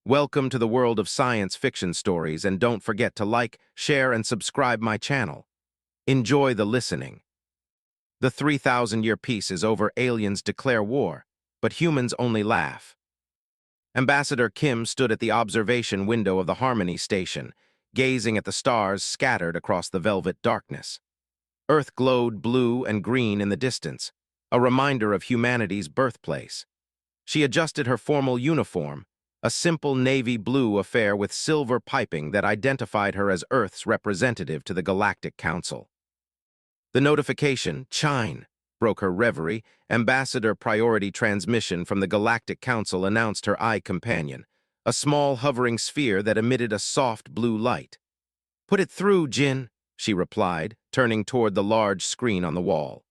Welcome to the world of science fiction stories, and don't forget to like, share, and subscribe my channel. Enjoy the listening. The 3,000-year peace is over. Aliens declare war, but humans only laugh. Ambassador Kim stood at the observation window of the Harmony station, gazing at the stars scattered across the velvet darkness. Earth glowed blue and green in the distance, a reminder of humanity's birthplace. She adjusted her formal uniform, a simple navy blue affair with silver piping that identified her as Earth's representative to the Galactic Council. The notification, chime, broke her reverie. Ambassador priority transmission from the Galactic Council announced her eye companion, a small hovering sphere that emitted a soft blue light. "Put it through, Jin," she replied, turning toward the large screen on the wall.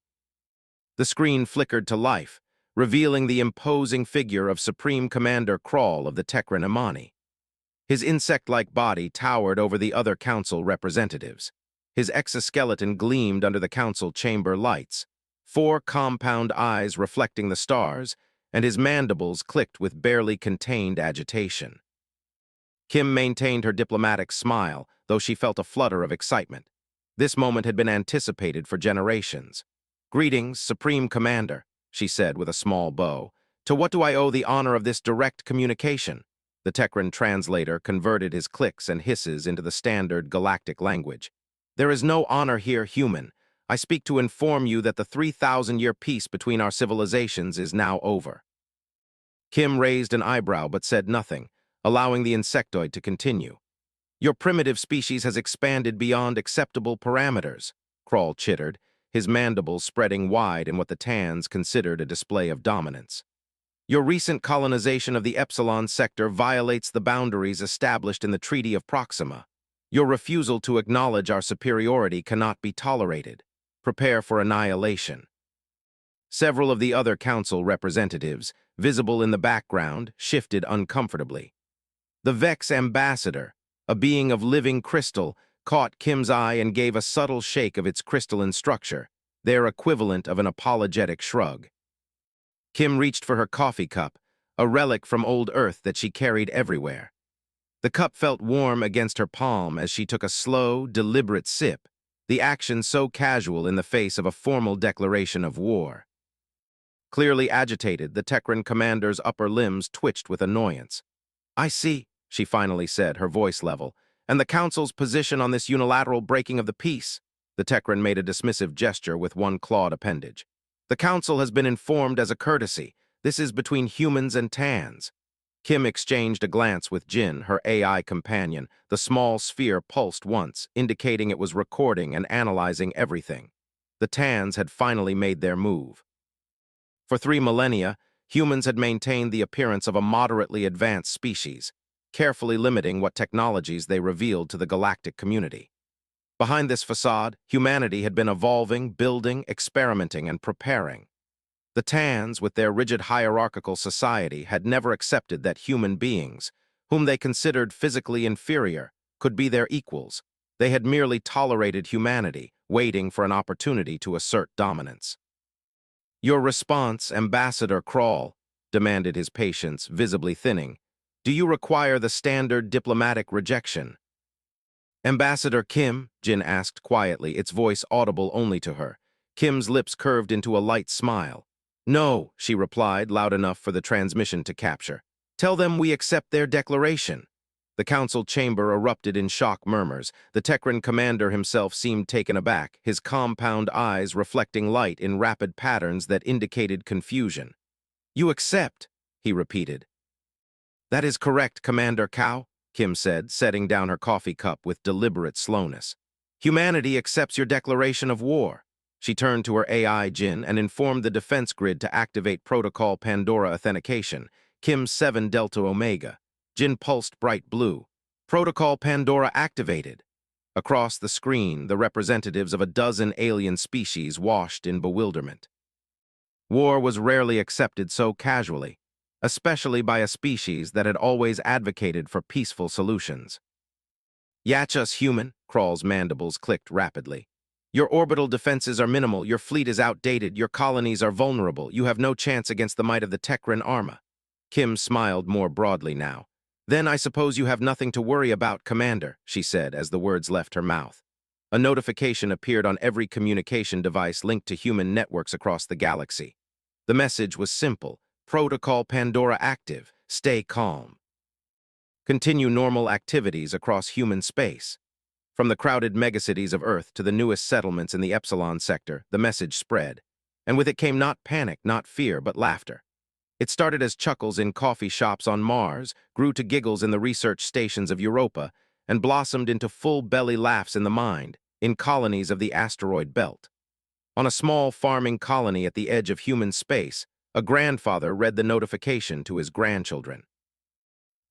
The screen flickered to life, revealing the imposing figure of Supreme Commander Krall of the Tekran Imani. His insect-like body towered over the other council representatives. His exoskeleton gleamed under the council chamber lights, 4 compound eyes reflecting the stars, and his mandibles clicked with barely contained agitation. Kim maintained her diplomatic smile, though she felt a flutter of excitement. This moment had been anticipated for generations. "Greetings, Supreme Commander," she said with a small bow. "To what do I owe the honor of this direct communication?" The Tekran translator converted his clicks and hisses into the standard galactic language. "There is no honor here, human. I speak to inform you that the 3,000-year peace between our civilizations is now over." Kim raised an eyebrow but said nothing, allowing the insectoid to continue. "Your primitive species has expanded beyond acceptable parameters," Krall chittered, his mandibles spreading wide in what the Tans considered a display of dominance. "Your recent colonization of the Epsilon sector violates the boundaries established in the Treaty of Proxima. Your refusal to acknowledge our superiority cannot be tolerated. Prepare for annihilation." Several of the other council representatives, visible in the background, shifted uncomfortably. The Vex ambassador, a being of living crystal, caught Kim's eye and gave a subtle shake of its crystalline structure, their equivalent of an apologetic shrug. Kim reached for her coffee cup, a relic from old Earth that she carried everywhere. The cup felt warm against her palm as she took a slow, deliberate sip, the action so casual in the face of a formal declaration of war. Clearly agitated, the Tekran commander's upper limbs twitched with annoyance. "I see," she finally said, her voice level, "and the Council's position on this unilateral breaking of the peace." The Tekran made a dismissive gesture with one clawed appendage. "The Council has been informed as a courtesy. This is between humans and Tans." Kim exchanged a glance with Jin, her AI companion. The small sphere pulsed once, indicating it was recording and analyzing everything. The Tans had finally made their move. For 3 millennia, humans had maintained the appearance of a moderately advanced species, carefully limiting what technologies they revealed to the galactic community. Behind this facade, humanity had been evolving, building, experimenting, and preparing. The Tans, with their rigid hierarchical society, had never accepted that human beings, whom they considered physically inferior, could be their equals. They had merely tolerated humanity, waiting for an opportunity to assert dominance. "Your response, Ambassador Krall," demanded his patience, visibly thinning. "Do you require the standard diplomatic rejection?" "Ambassador Kim," Jin asked quietly, its voice audible only to her. Kim's lips curved into a light smile. "No," she replied, loud enough for the transmission to capture. "Tell them we accept their declaration." The council chamber erupted in shock murmurs. The Tekran commander himself seemed taken aback, his compound eyes reflecting light in rapid patterns that indicated confusion. "You accept," he repeated. "That is correct, Commander Cao," Kim said, setting down her coffee cup with deliberate slowness. "Humanity accepts your declaration of war." She turned to her AI Jin and informed the defense grid to activate Protocol Pandora authentication, Kim 7 Delta Omega. Jin pulsed bright blue. "Protocol Pandora activated." Across the screen, the representatives of a dozen alien species washed in bewilderment. War was rarely accepted so casually, especially by a species that had always advocated for peaceful solutions. "Yatch us, human," Krall's mandibles clicked rapidly. "Your orbital defenses are minimal, your fleet is outdated, your colonies are vulnerable, you have no chance against the might of the Tekran Arma." Kim smiled more broadly now. "Then I suppose you have nothing to worry about, Commander," she said as the words left her mouth. A notification appeared on every communication device linked to human networks across the galaxy. The message was simple: Protocol Pandora active. Stay calm. Continue normal activities across human space. From the crowded megacities of Earth to the newest settlements in the Epsilon sector, the message spread. And with it came not panic, not fear, but laughter. It started as chuckles in coffee shops on Mars, grew to giggles in the research stations of Europa, and blossomed into full-belly laughs in the mind, in colonies of the asteroid belt. On a small farming colony at the edge of human space, a grandfather read the notification to his grandchildren.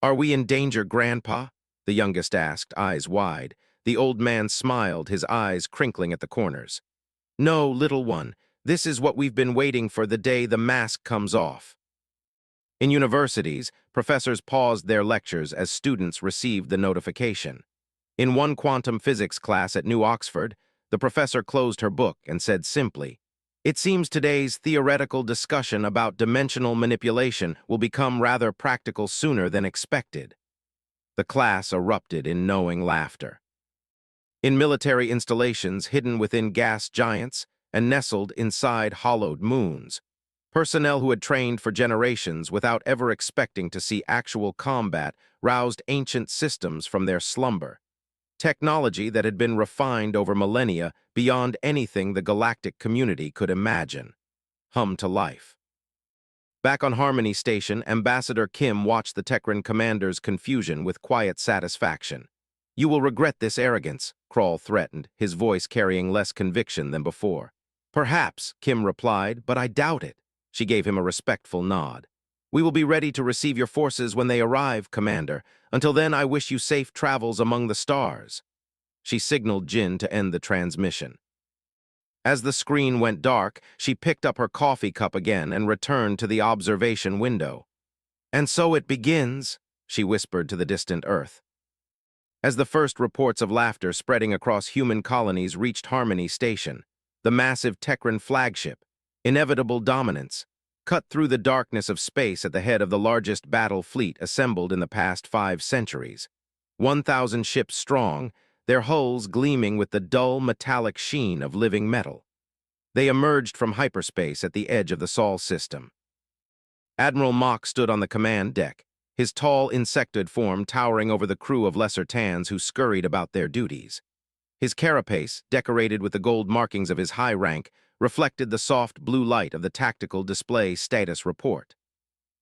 "Are we in danger, Grandpa?" the youngest asked, eyes wide. The old man smiled, his eyes crinkling at the corners. "No, little one, this is what we've been waiting for, the day the mask comes off." In universities, professors paused their lectures as students received the notification. In one quantum physics class at New Oxford, the professor closed her book and said simply, "It seems today's theoretical discussion about dimensional manipulation will become rather practical sooner than expected." The class erupted in knowing laughter. In military installations hidden within gas giants and nestled inside hollowed moons, personnel who had trained for generations without ever expecting to see actual combat roused ancient systems from their slumber. Technology that had been refined over millennia beyond anything the galactic community could imagine, hummed to life. Back on Harmony Station, Ambassador Kim watched the Tekran commander's confusion with quiet satisfaction. "You will regret this arrogance," Kroll threatened, his voice carrying less conviction than before. "Perhaps," Kim replied, "but I doubt it." She gave him a respectful nod. "We will be ready to receive your forces when they arrive, Commander. Until then, I wish you safe travels among the stars." She signaled Jin to end the transmission. As the screen went dark, she picked up her coffee cup again and returned to the observation window. "And so it begins," she whispered to the distant Earth. As the first reports of laughter spreading across human colonies reached Harmony Station, the massive Tekran flagship, inevitable dominance, cut through the darkness of space at the head of the largest battle fleet assembled in the past 5 centuries. 1,000 ships strong, their hulls gleaming with the dull metallic sheen of living metal. They emerged from hyperspace at the edge of the Sol system. Admiral Mock stood on the command deck, his tall insectoid form towering over the crew of lesser Tans who scurried about their duties. His carapace, decorated with the gold markings of his high rank, reflected the soft blue light of the tactical display status report.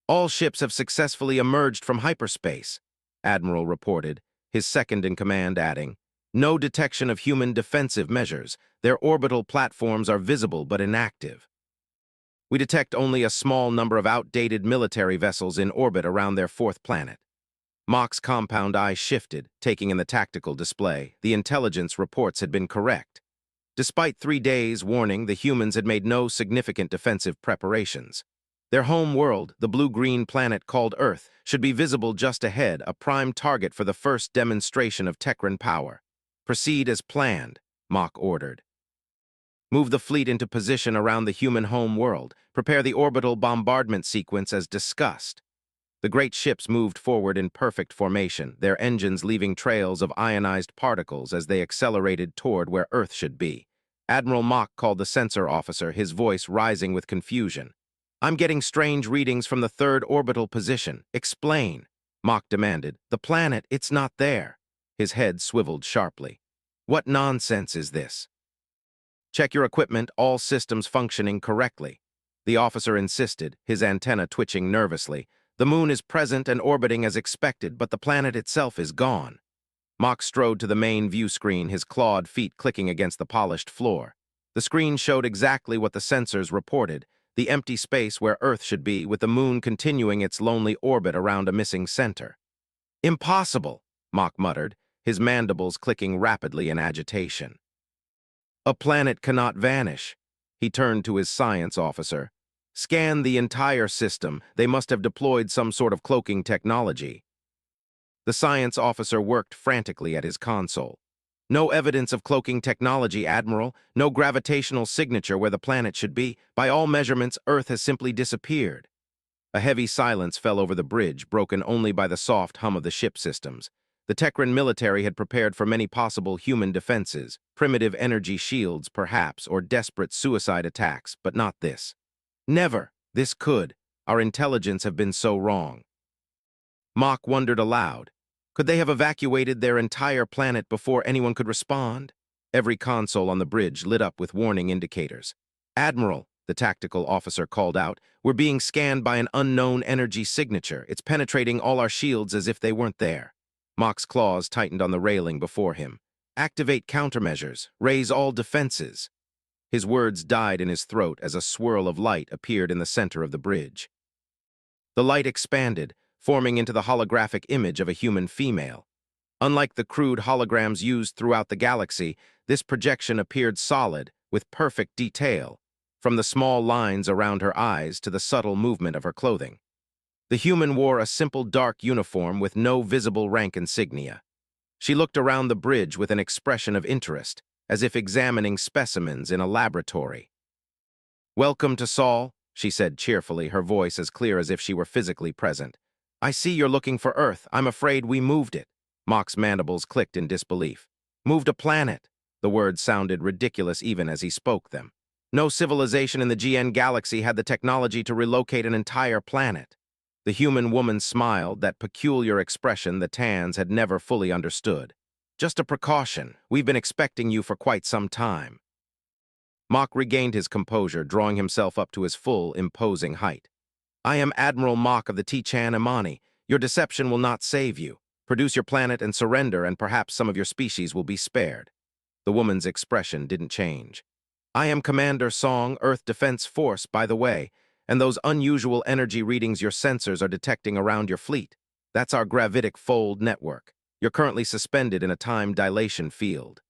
"All ships have successfully emerged from hyperspace," Admiral reported, his second-in-command adding, "No detection of human defensive measures. Their orbital platforms are visible but inactive. We detect only a small number of outdated military vessels in orbit around their 4th planet." Mock's compound eye shifted, taking in the tactical display. The intelligence reports had been correct. Despite 3 days' warning, the humans had made no significant defensive preparations. Their home world, the blue-green planet called Earth, should be visible just ahead, a prime target for the first demonstration of Tekran power. "Proceed as planned," Mock ordered. "Move the fleet into position around the human home world. Prepare the orbital bombardment sequence as discussed." The great ships moved forward in perfect formation, their engines leaving trails of ionized particles as they accelerated toward where Earth should be. Admiral Mock called the sensor officer, his voice rising with confusion. "I'm getting strange readings from the 3rd orbital position. Explain," Mock demanded. "The planet, it's not there." His head swiveled sharply. "What nonsense is this?" "Check your equipment, all systems functioning correctly," the officer insisted, his antenna twitching nervously. "The moon is present and orbiting as expected, but the planet itself is gone." Mock strode to the main view screen, his clawed feet clicking against the polished floor. The screen showed exactly what the sensors reported, the empty space where Earth should be, with the moon continuing its lonely orbit around a missing center. "Impossible," Mock muttered, his mandibles clicking rapidly in agitation. "A planet cannot vanish." He turned to his science officer. "Scan the entire system. They must have deployed some sort of cloaking technology." The science officer worked frantically at his console. "No evidence of cloaking technology, Admiral. No gravitational signature where the planet should be. By all measurements, Earth has simply disappeared." A heavy silence fell over the bridge, broken only by the soft hum of the ship systems. The Tekran military had prepared for many possible human defenses, primitive energy shields, perhaps, or desperate suicide attacks, but not this. Never. This could. Our intelligence have been so wrong. Mock wondered aloud. Could they have evacuated their entire planet before anyone could respond? Every console on the bridge lit up with warning indicators. Admiral, the tactical officer called out, we're being scanned by an unknown energy signature. It's penetrating all our shields as if they weren't there. Mock's claws tightened on the railing before him. Activate countermeasures. Raise all defenses. His words died in his throat as a swirl of light appeared in the center of the bridge. The light expanded, forming into the holographic image of a human female. Unlike the crude holograms used throughout the galaxy, this projection appeared solid, with perfect detail, from the small lines around her eyes to the subtle movement of her clothing. The human wore a simple dark uniform with no visible rank insignia. She looked around the bridge with an expression of interest, as if examining specimens in a laboratory. "Welcome to Sol," she said cheerfully, her voice as clear as if she were physically present. "I see you're looking for Earth. I'm afraid we moved it." Mock's mandibles clicked in disbelief. "Moved a planet." The words sounded ridiculous even as he spoke them. No civilization in the GN galaxy had the technology to relocate an entire planet. The human woman smiled, that peculiar expression the Tans had never fully understood. "Just a precaution. We've been expecting you for quite some time." Mock regained his composure, drawing himself up to his full, imposing height. "I am Admiral Mock of the Tichan Imani. Your deception will not save you. Produce your planet and surrender, and perhaps some of your species will be spared." The woman's expression didn't change. "I am Commander Song, Earth Defense Force, by the way, and those unusual energy readings your sensors are detecting around your fleet. That's our gravitic fold network. You're currently suspended in a time dilation field."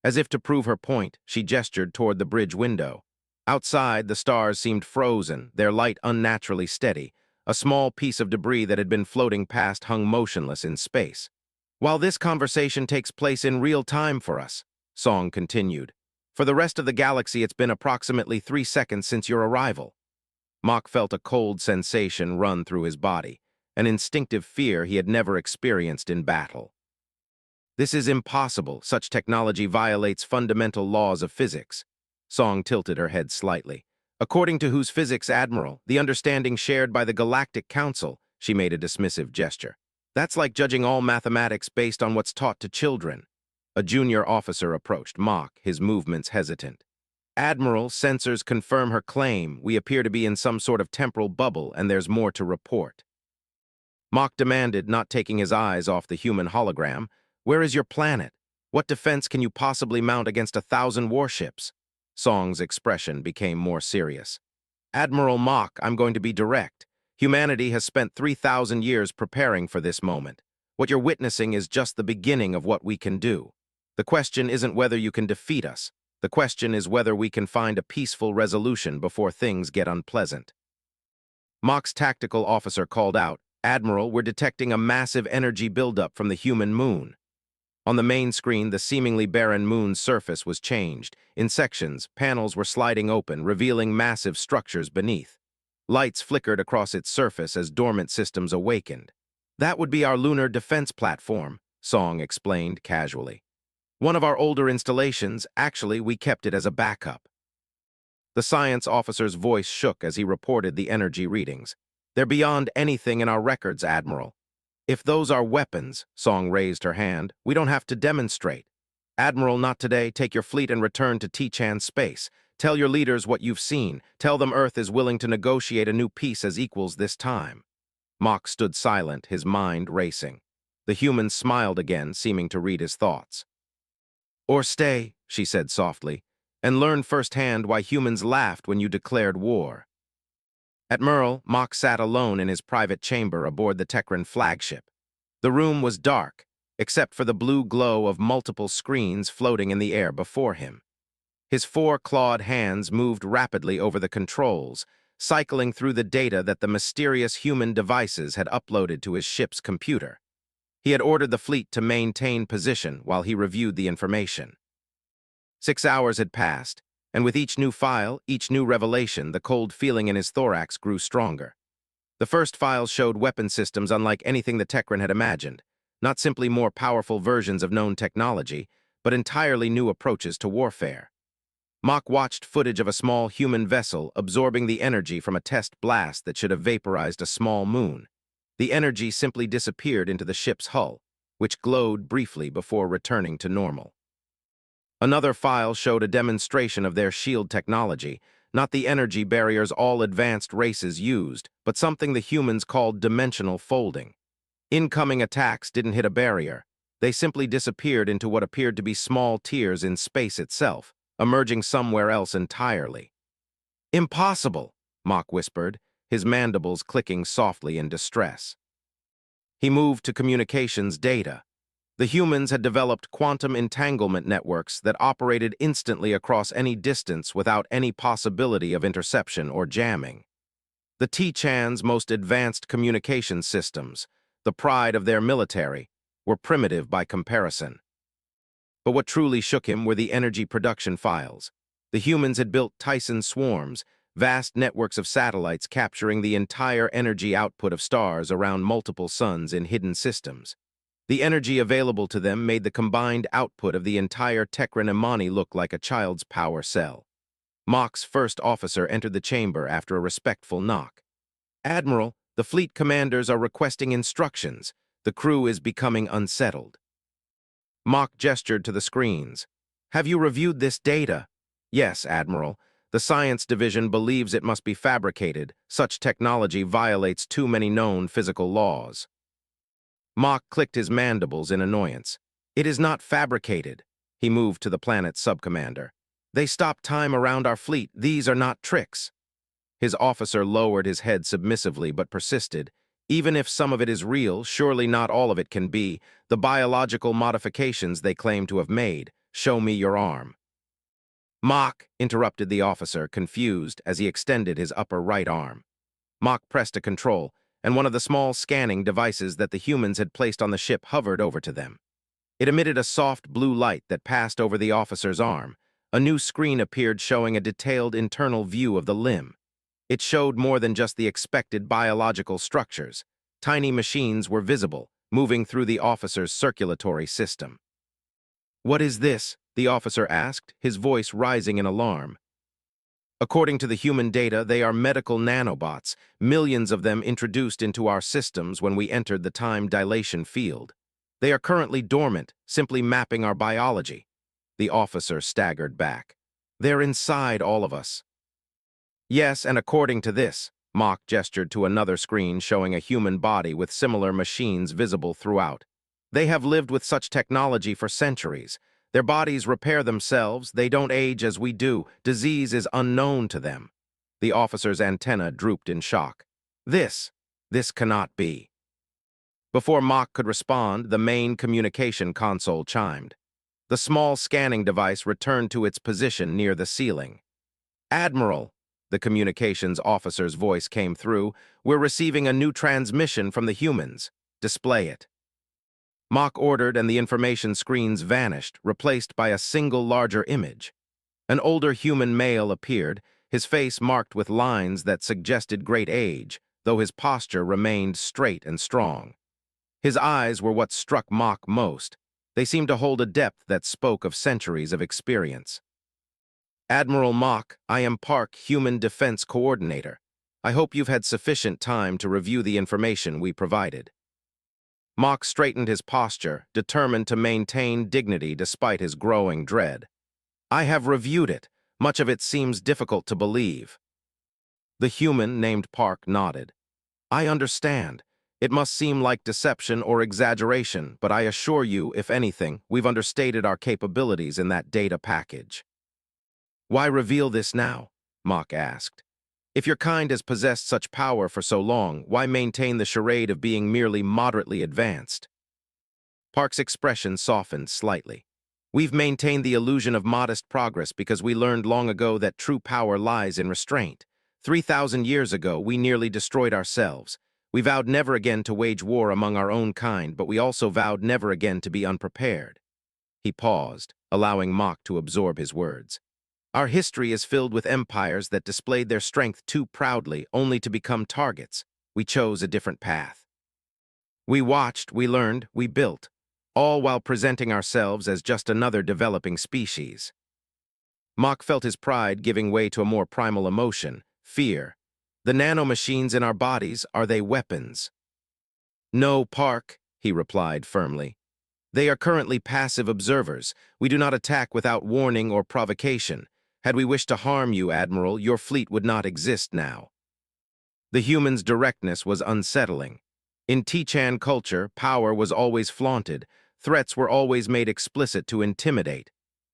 As if to prove her point, she gestured toward the bridge window. Outside, the stars seemed frozen, their light unnaturally steady. A small piece of debris that had been floating past hung motionless in space. "While this conversation takes place in real time for us," Song continued, "for the rest of the galaxy it's been approximately 3 seconds since your arrival." Mock felt a cold sensation run through his body, an instinctive fear he had never experienced in battle. "This is impossible. Such technology violates fundamental laws of physics." Song tilted her head slightly. "According to whose physics, Admiral? The understanding shared by the Galactic Council." She made a dismissive gesture. "That's like judging all mathematics based on what's taught to children." A junior officer approached Mock, his movements hesitant. "Admiral, sensors confirm her claim. We appear to be in some sort of temporal bubble, and there's more to report." Mock demanded, not taking his eyes off the human hologram. "Where is your planet? What defense can you possibly mount against 1,000 warships?" Song's expression became more serious. "Admiral Mock, I'm going to be direct. Humanity has spent 3,000 years preparing for this moment. What you're witnessing is just the beginning of what we can do. The question isn't whether you can defeat us. The question is whether we can find a peaceful resolution before things get unpleasant." Mock's tactical officer called out, "Admiral, we're detecting a massive energy buildup from the human moon." On the main screen, the seemingly barren moon's surface was changed. In sections, panels were sliding open, revealing massive structures beneath. Lights flickered across its surface as dormant systems awakened. "That would be our lunar defense platform," Song explained casually. "One of our older installations. Actually, we kept it as a backup." The science officer's voice shook as he reported the energy readings. "They're beyond anything in our records, Admiral." "If those are weapons," Song raised her hand, "we don't have to demonstrate." "Admiral, not today. Take your fleet and return to Tichan space. Tell your leaders what you've seen. Tell them Earth is willing to negotiate a new peace as equals this time." Mock stood silent, his mind racing. The human smiled again, seeming to read his thoughts. "Or stay," she said softly, "and learn firsthand why humans laughed when you declared war." At Merle, Mock sat alone in his private chamber aboard the Tekran flagship. The room was dark, except for the blue glow of multiple screens floating in the air before him. His 4 clawed hands moved rapidly over the controls, cycling through the data that the mysterious human devices had uploaded to his ship's computer. He had ordered the fleet to maintain position while he reviewed the information. 6 hours had passed, and with each new file, each new revelation, the cold feeling in his thorax grew stronger. The first files showed weapon systems unlike anything the Techran had imagined, not simply more powerful versions of known technology, but entirely new approaches to warfare. Mock watched footage of a small human vessel absorbing the energy from a test blast that should have vaporized a small moon. The energy simply disappeared into the ship's hull, which glowed briefly before returning to normal. Another file showed a demonstration of their shield technology, not the energy barriers all advanced races used, but something the humans called dimensional folding. Incoming attacks didn't hit a barrier. They simply disappeared into what appeared to be small tiers in space itself, emerging somewhere else entirely. "Impossible," Mock whispered, his mandibles clicking softly in distress. He moved to communications data. The humans had developed quantum entanglement networks that operated instantly across any distance without any possibility of interception or jamming. The T-Chan's most advanced communication systems, the pride of their military, were primitive by comparison. But what truly shook him were the energy production files. The humans had built Tyson swarms, vast networks of satellites capturing the entire energy output of stars around multiple suns in hidden systems. The energy available to them made the combined output of the entire Techran Imani look like a child's power cell. Mock's first officer entered the chamber after a respectful knock. "Admiral, the fleet commanders are requesting instructions. The crew is becoming unsettled." Mock gestured to the screens. "Have you reviewed this data?" "Yes, Admiral. The Science Division believes it must be fabricated. Such technology violates too many known physical laws." Mock clicked his mandibles in annoyance. "It is not fabricated." He moved to the planet's subcommander. "They stop time around our fleet. These are not tricks." His officer lowered his head submissively but persisted. "Even if some of it is real, surely not all of it can be. The biological modifications they claim to have made. Show me your arm." "Mock," interrupted the officer, confused, as he extended his upper right arm. Mock pressed a control, and one of the small scanning devices that the humans had placed on the ship hovered over to them. It emitted a soft blue light that passed over the officer's arm. A new screen appeared showing a detailed internal view of the limb. It showed more than just the expected biological structures. Tiny machines were visible, moving through the officer's circulatory system. "What is this?" the officer asked, his voice rising in alarm. "According to the human data, they are medical nanobots, millions of them introduced into our systems when we entered the time dilation field. They are currently dormant, simply mapping our biology." The officer staggered back. "They're inside all of us." "Yes, and according to this," Mock gestured to another screen showing a human body with similar machines visible throughout. "They have lived with such technology for centuries. Their bodies repair themselves, they don't age as we do, disease is unknown to them." The officer's antenna drooped in shock. This cannot be." Before Mock could respond, the main communication console chimed. The small scanning device returned to its position near the ceiling. "Admiral," the communications officer's voice came through, "we're receiving a new transmission from the humans. Display it." Mock ordered, and the information screens vanished, replaced by a single larger image. An older human male appeared, his face marked with lines that suggested great age, though his posture remained straight and strong. His eyes were what struck Mock most. They seemed to hold a depth that spoke of centuries of experience. "Admiral Mock, I am Park, Human Defense Coordinator. I hope you've had sufficient time to review the information we provided." Mock straightened his posture, determined to maintain dignity despite his growing dread. "I have reviewed it. Much of it seems difficult to believe." The human named Park nodded. "I understand. It must seem like deception or exaggeration, but I assure you, if anything, we've understated our capabilities in that data package." "Why reveal this now?" Mock asked. "If your kind has possessed such power for so long, why maintain the charade of being merely moderately advanced?" Park's expression softened slightly. "We've maintained the illusion of modest progress because we learned long ago that true power lies in restraint. 3,000 years ago, we nearly destroyed ourselves. We vowed never again to wage war among our own kind, but we also vowed never again to be unprepared." He paused, allowing Mock to absorb his words. "Our history is filled with empires that displayed their strength too proudly, only to become targets. We chose a different path. We watched, we learned, we built, all while presenting ourselves as just another developing species. Mach felt his pride giving way to a more primal emotion, fear. The nanomachines in our bodies, are they weapons? No, Park, he replied firmly. They are currently passive observers. We do not attack without warning or provocation. Had we wished to harm you, Admiral, your fleet would not exist now. The human's directness was unsettling. In Tichan culture, power was always flaunted. Threats were always made explicit to intimidate.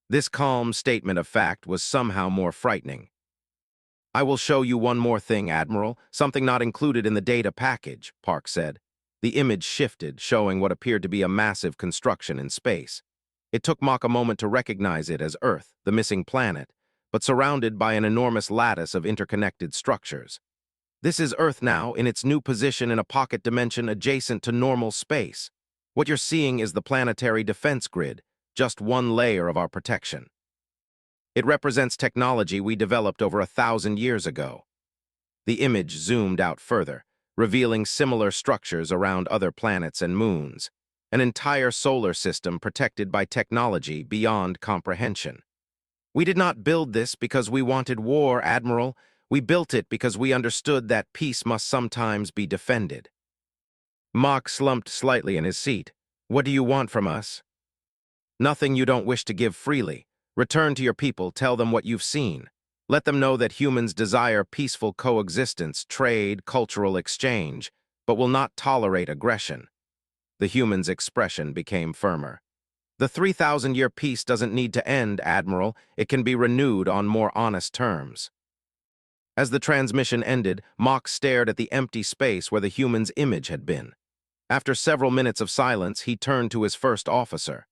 This calm statement of fact was somehow more frightening. I will show you one more thing, Admiral, something not included in the data package, Park said. The image shifted, showing what appeared to be a massive construction in space. It took Mach a moment to recognize it as Earth, the missing planet, but surrounded by an enormous lattice of interconnected structures. This is Earth now, in its new position in a pocket dimension adjacent to normal space. What you're seeing is the planetary defense grid, just one layer of our protection. It represents technology we developed over 1,000 years ago. The image zoomed out further, revealing similar structures around other planets and moons, an entire solar system protected by technology beyond comprehension. We did not build this because we wanted war, Admiral. We built it because we understood that peace must sometimes be defended. Mach slumped slightly in his seat. What do you want from us? Nothing you don't wish to give freely. Return to your people, tell them what you've seen. Let them know that humans desire peaceful coexistence, trade, cultural exchange, but will not tolerate aggression. The human's expression became firmer. The 3,000-year peace doesn't need to end, Admiral. It can be renewed on more honest terms. As the transmission ended, Mach stared at the empty space where the human's image had been. After several minutes of silence, he turned to his first officer.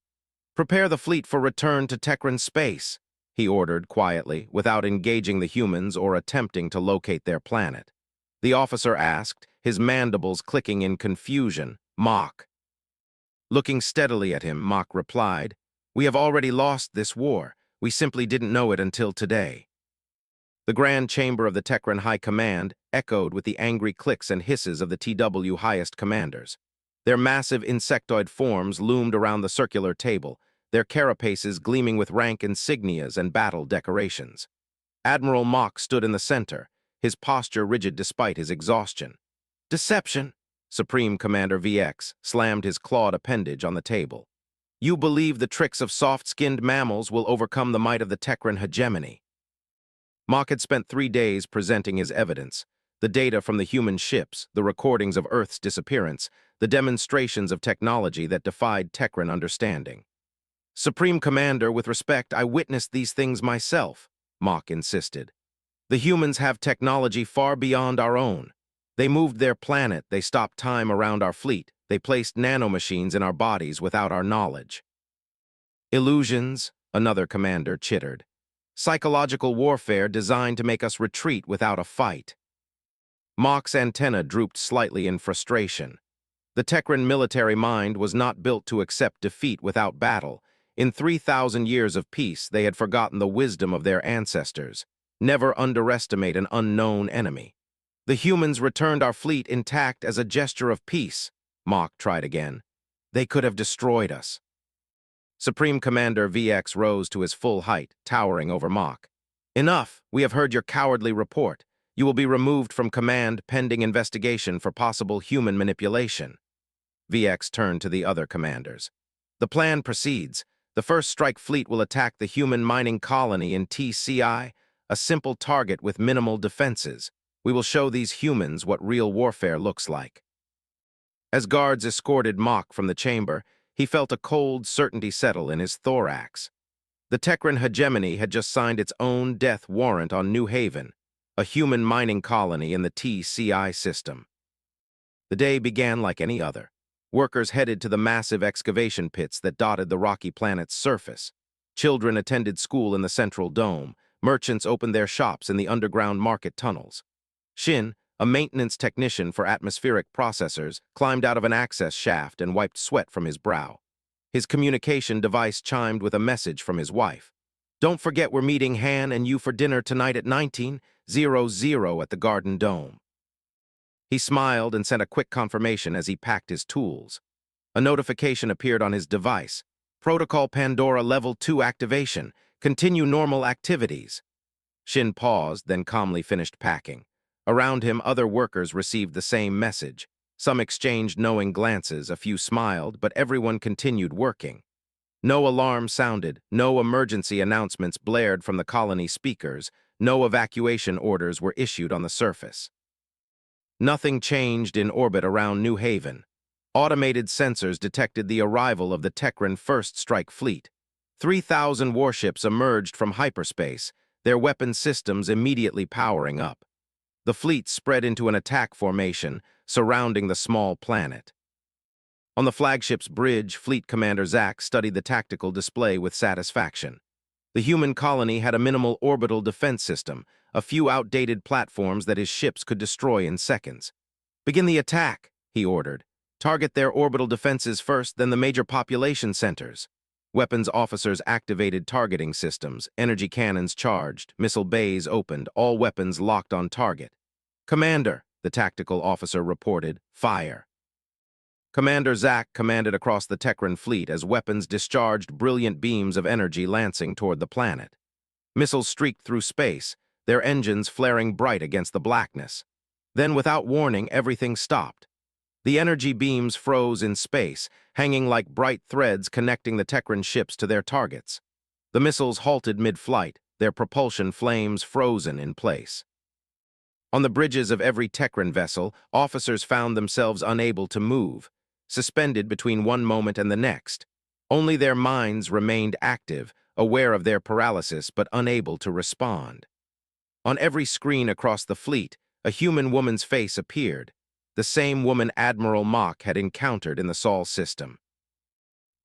Prepare the fleet for return to Tekran space, he ordered quietly, without engaging the humans or attempting to locate their planet. The officer asked, his mandibles clicking in confusion, Mach. Looking steadily at him, Mach replied, We have already lost this war. We simply didn't know it until today. The grand chamber of the Tekran High Command echoed with the angry clicks and hisses of the TW highest commanders. Their massive insectoid forms loomed around the circular table, their carapaces gleaming with rank insignias and battle decorations. Admiral Mach stood in the center, his posture rigid despite his exhaustion. Deception, Supreme Commander VX slammed his clawed appendage on the table. You believe the tricks of soft-skinned mammals will overcome the might of the Tekran hegemony. Mach had spent 3 days presenting his evidence, the data from the human ships, the recordings of Earth's disappearance, the demonstrations of technology that defied Tekran understanding. Supreme Commander, with respect, I witnessed these things myself, Mach insisted. The humans have technology far beyond our own. They moved their planet, they stopped time around our fleet, they placed nanomachines in our bodies without our knowledge. Illusions, another commander chittered. Psychological warfare designed to make us retreat without a fight. Mach's antenna drooped slightly in frustration. The Tekran military mind was not built to accept defeat without battle. In 3,000 years of peace, they had forgotten the wisdom of their ancestors. Never underestimate an unknown enemy. The humans returned our fleet intact as a gesture of peace, Mach tried again. They could have destroyed us. Supreme Commander VX rose to his full height, towering over Mach. Enough, we have heard your cowardly report. You will be removed from command pending investigation for possible human manipulation. VX turned to the other commanders. The plan proceeds. The first strike fleet will attack the human mining colony in TCI, a simple target with minimal defenses. We will show these humans what real warfare looks like. As guards escorted Mach from the chamber, he felt a cold certainty settle in his thorax. The Tekran hegemony had just signed its own death warrant on New Haven, a human mining colony in the TCI system. The day began like any other. Workers headed to the massive excavation pits that dotted the rocky planet's surface. Children attended school in the central dome. Merchants opened their shops in the underground market tunnels. Shin, a maintenance technician for atmospheric processors, climbed out of an access shaft and wiped sweat from his brow. His communication device chimed with a message from his wife. Don't forget we're meeting Han and you for dinner tonight at 19:00 at the Garden Dome. He smiled and sent a quick confirmation as he packed his tools. A notification appeared on his device. Protocol Pandora Level 2 activation. Continue normal activities. Shin paused, then calmly finished packing. Around him, other workers received the same message. Some exchanged knowing glances, a few smiled, but everyone continued working. No alarm sounded, no emergency announcements blared from the colony speakers, no evacuation orders were issued on the surface. Nothing changed in orbit around New Haven. Automated sensors detected the arrival of the Tekran First Strike Fleet. 3,000 warships emerged from hyperspace, their weapon systems immediately powering up. The fleet spread into an attack formation, surrounding the small planet. On the flagship's bridge, Fleet Commander Zach studied the tactical display with satisfaction. The human colony had a minimal orbital defense system, a few outdated platforms that his ships could destroy in seconds. "Begin the attack," he ordered. "Target their orbital defenses first, then the major population centers." Weapons officers activated targeting systems, energy cannons charged, missile bays opened, all weapons locked on target. "Commander," the tactical officer reported, "fire." Commander Zach commanded across the Tekran fleet as weapons discharged brilliant beams of energy lancing toward the planet. Missiles streaked through space, their engines flaring bright against the blackness. Then, without warning, everything stopped. The energy beams froze in space, hanging like bright threads connecting the Tekran ships to their targets. The missiles halted mid-flight, their propulsion flames frozen in place. On the bridges of every Tekran vessel, officers found themselves unable to move, suspended between one moment and the next. Only their minds remained active, aware of their paralysis but unable to respond. On every screen across the fleet, a human woman's face appeared, the same woman Admiral Mock had encountered in the Sol system.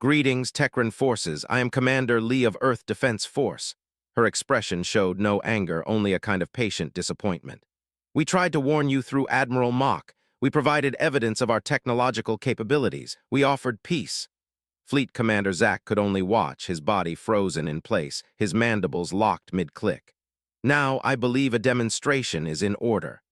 "Greetings, Tekran forces. I am Commander Lee of Earth Defense Force." Her expression showed no anger, only a kind of patient disappointment. "We tried to warn you through Admiral Mock. We provided evidence of our technological capabilities. We offered peace." Fleet Commander Zach could only watch, his body frozen in place, his mandibles locked mid-click. "Now, I believe a demonstration is in order."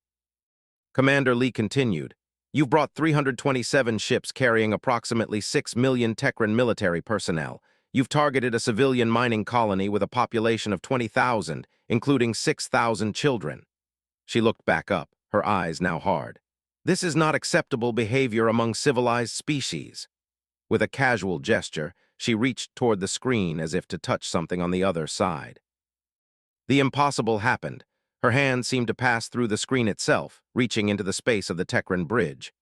Commander Lee continued, "You've brought 327 ships carrying approximately 6 million Tekran military personnel. You've targeted a civilian mining colony with a population of 20,000, including 6,000 children." She looked back up, her eyes now hard. "This is not acceptable behavior among civilized species." With a casual gesture, she reached toward the screen as if to touch something on the other side. The impossible happened. Her hand seemed to pass through the screen itself, reaching into the space of the Tekran bridge.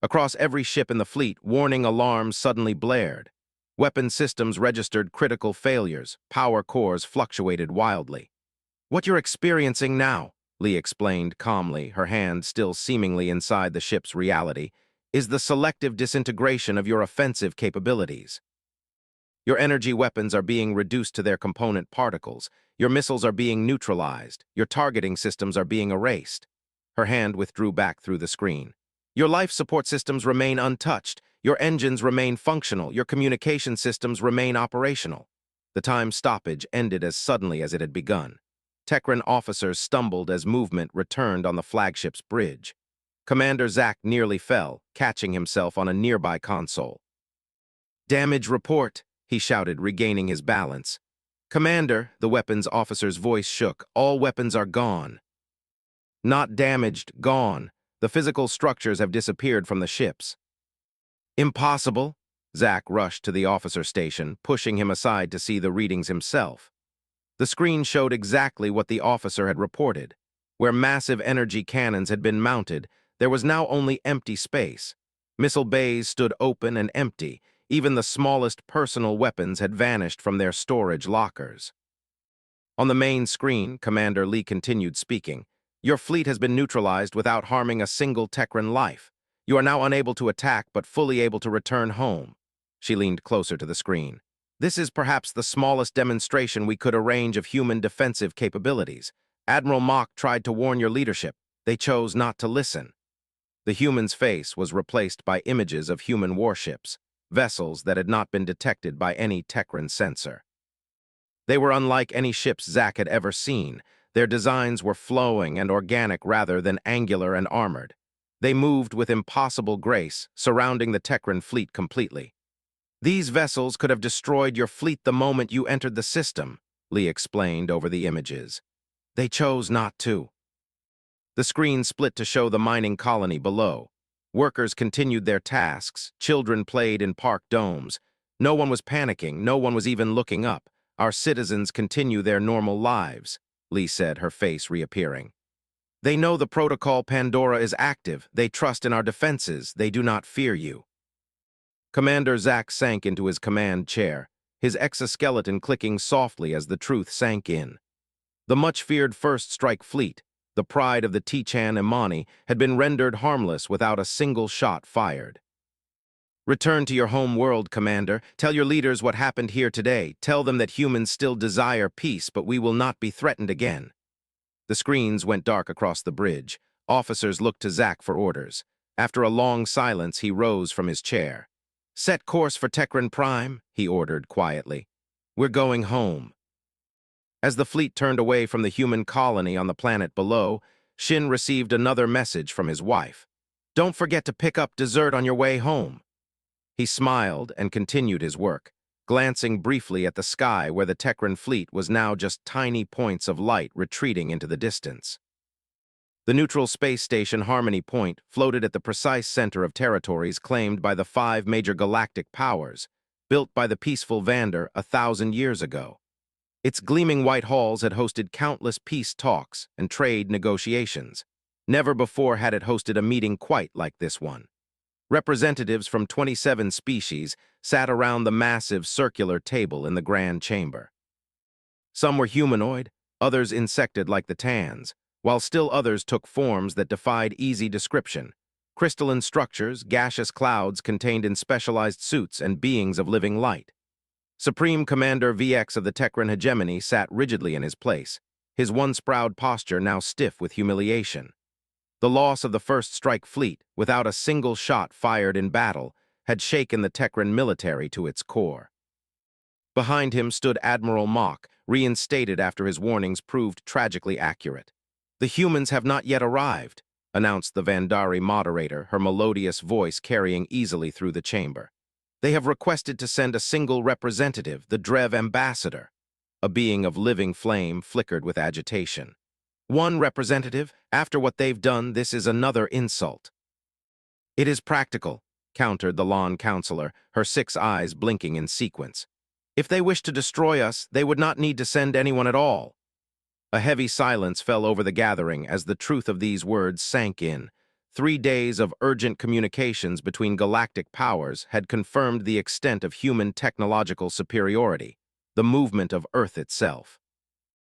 Across every ship in the fleet, warning alarms suddenly blared. Weapon systems registered critical failures, power cores fluctuated wildly. "What you're experiencing now," Lee explained calmly, her hand still seemingly inside the ship's reality, "is the selective disintegration of your offensive capabilities. Your energy weapons are being reduced to their component particles, your missiles are being neutralized, your targeting systems are being erased." Her hand withdrew back through the screen. "Your life support systems remain untouched, your engines remain functional, your communication systems remain operational." The time stoppage ended as suddenly as it had begun. Tekran officers stumbled as movement returned on the flagship's bridge. Commander Zach nearly fell, catching himself on a nearby console. "Damage report," he shouted, regaining his balance. "Commander," the weapons officer's voice shook, "all weapons are gone." "Not damaged, gone. The physical structures have disappeared from the ships." "Impossible." Zach rushed to the officer station, pushing him aside to see the readings himself. The screen showed exactly what the officer had reported. Where massive energy cannons had been mounted, there was now only empty space. Missile bays stood open and empty. Even the smallest personal weapons had vanished from their storage lockers. On the main screen, Commander Lee continued speaking. "Your fleet has been neutralized without harming a single Tekran life. You are now unable to attack, but fully able to return home." She leaned closer to the screen. "This is perhaps the smallest demonstration we could arrange of human defensive capabilities. Admiral Mock tried to warn your leadership. They chose not to listen." The human's face was replaced by images of human warships, vessels that had not been detected by any Tekran sensor. They were unlike any ships Zach had ever seen. Their designs were flowing and organic rather than angular and armored. They moved with impossible grace, surrounding the Tekran fleet completely. These vessels could have destroyed your fleet the moment you entered the system, Lee explained over the images. They chose not to. The screen split to show the mining colony below. Workers continued their tasks, children played in park domes. No one was panicking, no one was even looking up. Our citizens continue their normal lives, Lee said, her face reappearing. They know the protocol Pandora is active, they trust in our defenses, they do not fear you. Commander Zack sank into his command chair, his exoskeleton clicking softly as the truth sank in. The much-feared First Strike Fleet, the pride of the Tichan Imani, had been rendered harmless without a single shot fired. Return to your home world, Commander. Tell your leaders what happened here today. Tell them that humans still desire peace, but we will not be threatened again. The screens went dark across the bridge. Officers looked to Zack for orders. After a long silence, he rose from his chair. Set course for Tekran Prime, he ordered quietly. We're going home. As the fleet turned away from the human colony on the planet below, Shin received another message from his wife. Don't forget to pick up dessert on your way home. He smiled and continued his work, glancing briefly at the sky where the Tekran fleet was now just tiny points of light retreating into the distance. The neutral space station Harmony Point floated at the precise center of territories claimed by the 5 major galactic powers, built by the peaceful Vander 1,000 years ago. Its gleaming white halls had hosted countless peace talks and trade negotiations. Never before had it hosted a meeting quite like this one. Representatives from 27 species sat around the massive circular table in the grand chamber. Some were humanoid, others insected like the Tans, while still others took forms that defied easy description. Crystalline structures, gaseous clouds contained in specialized suits and beings of living light. Supreme Commander VX of the Tekran hegemony sat rigidly in his place, his once-proud posture now stiff with humiliation. The loss of the First Strike Fleet, without a single shot fired in battle, had shaken the Tekran military to its core. Behind him stood Admiral Mock, reinstated after his warnings proved tragically accurate. The humans have not yet arrived, announced the Vandari moderator, her melodious voice carrying easily through the chamber. They have requested to send a single representative, the Drev ambassador. A being of living flame flickered with agitation. One representative? After what they've done, this is another insult. It is practical, countered the Lawn counselor, her 6 eyes blinking in sequence. If they wish to destroy us, they would not need to send anyone at all. A heavy silence fell over the gathering as the truth of these words sank in. 3 days of urgent communications between galactic powers had confirmed the extent of human technological superiority, the movement of Earth itself.